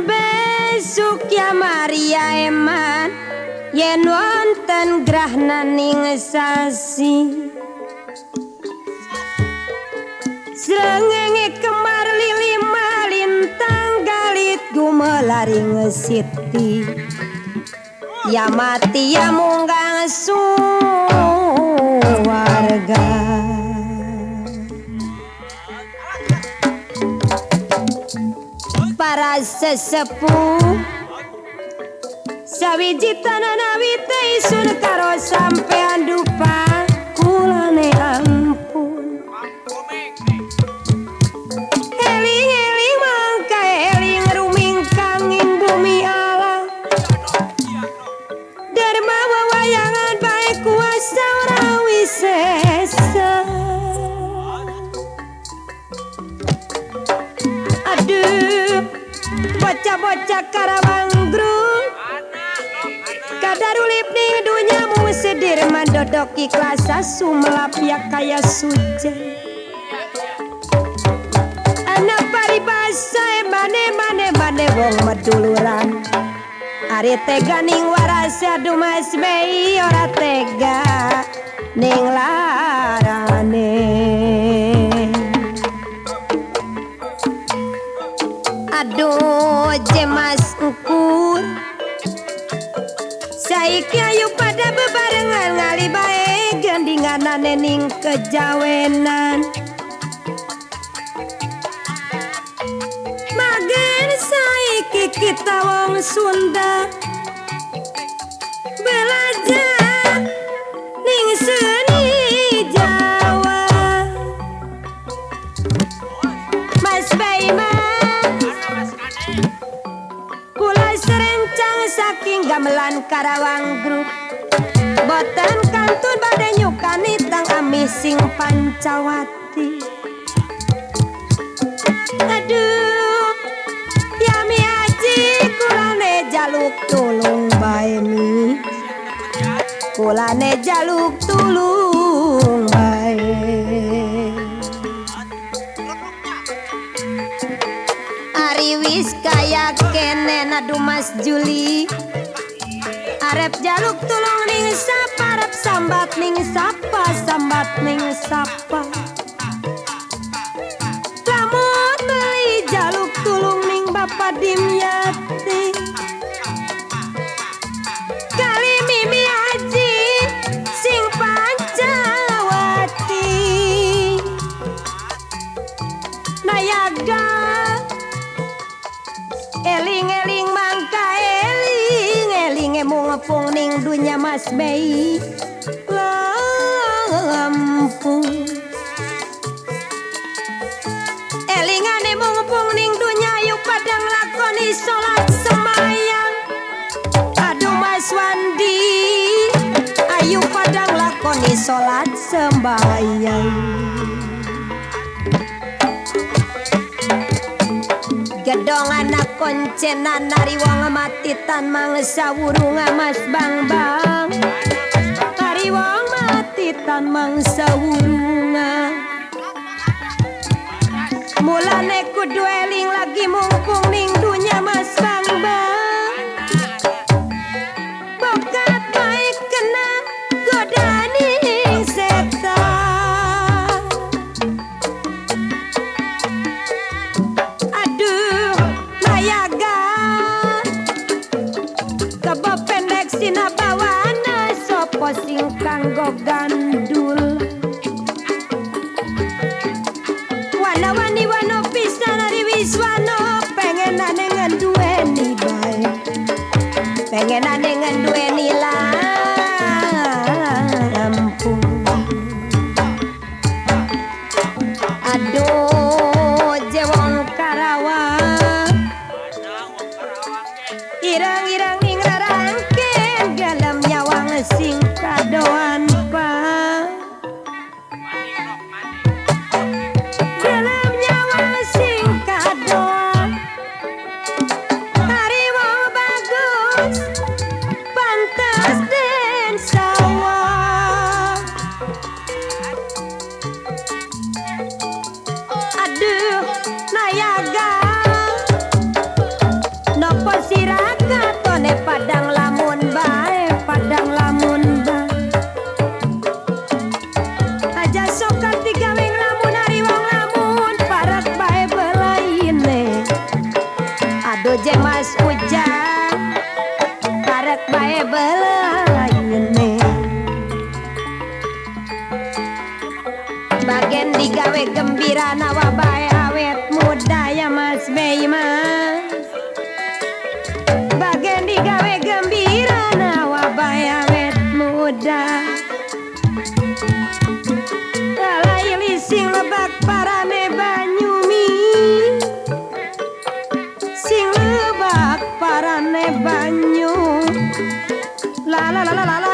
besuk ya Maria eman yen wonten grahnaning sasi srengenge kemar lili malintang galit gumelaring siti ya mati ya munggang suwarga para sesepuh sawiji tanana wite isun karo sampean dupa kulane ampun eling-eling mangka eling rumingkangin bumi alam dharma wawayangan bae kuasa ora wisesa aduh bocah-bocah Karawang Grup kadarulip ning dunyamu sedir mandodok ikhlas sumelap ya kaya sujen anak paribasa mane wong meduluran ari tega ning waras aduh Mas Mei ora tega ning larane aduh jemas ukur saiki ayu pada bebarengan ngali bae gendinganane ning kejawenan magen saiki kita wong Sunda belajar ning seni Jawa Mas Baiman kula serencang saking gamelan Karawang Grup boten kantun badhe nyukani tang ami sing Pancawati aduh yami aji kulane jaluk tulung bae mi kulane jaluk tulung bae ari wis kaya kene aduh Mas Juli arep jaluk tulung ning sapa arep sambat ning sapa sambat ning sapa lamun beli jaluk tulung ning Bapak Dimyati kali Mimi Aji sing Pancawati nayaga eling-eling mangka eling ngepung ning dunya Mas Mei Lampung elingane mungpung ning dunya yuk padang lakoni salat semayang aduh Mas Wandi ayu padang lakoni salat sembayang gedong anak koncenan nari wong matitan mangsa wurunga Mas Bang nari wong matitan mangsa wurunga mulane kudu eling lagi mumpung ning dunya Mas Bang bokat baik kena godani setan aduh mayaga kebo pendek sinabawana sopo sing kanggo gandul wana-wani wano pisan ari wiswano pengenane ngenduweni bae pengenane ngenduweni Lampung aduh jewong Karawang irang-irang ning rarangken dalam nyawang sing kadoan pa dalam nyawang sing kadoan hari mau bagus pantas den sawah aduh nayaga hujan karek bae belaine bagian digawe gembira nawa bae awet muda ya Mas Bey Mas bagian digawe gembira nawa bae awet muda laili sing lebak parane banyumi sing lebak parane banyu la la la la la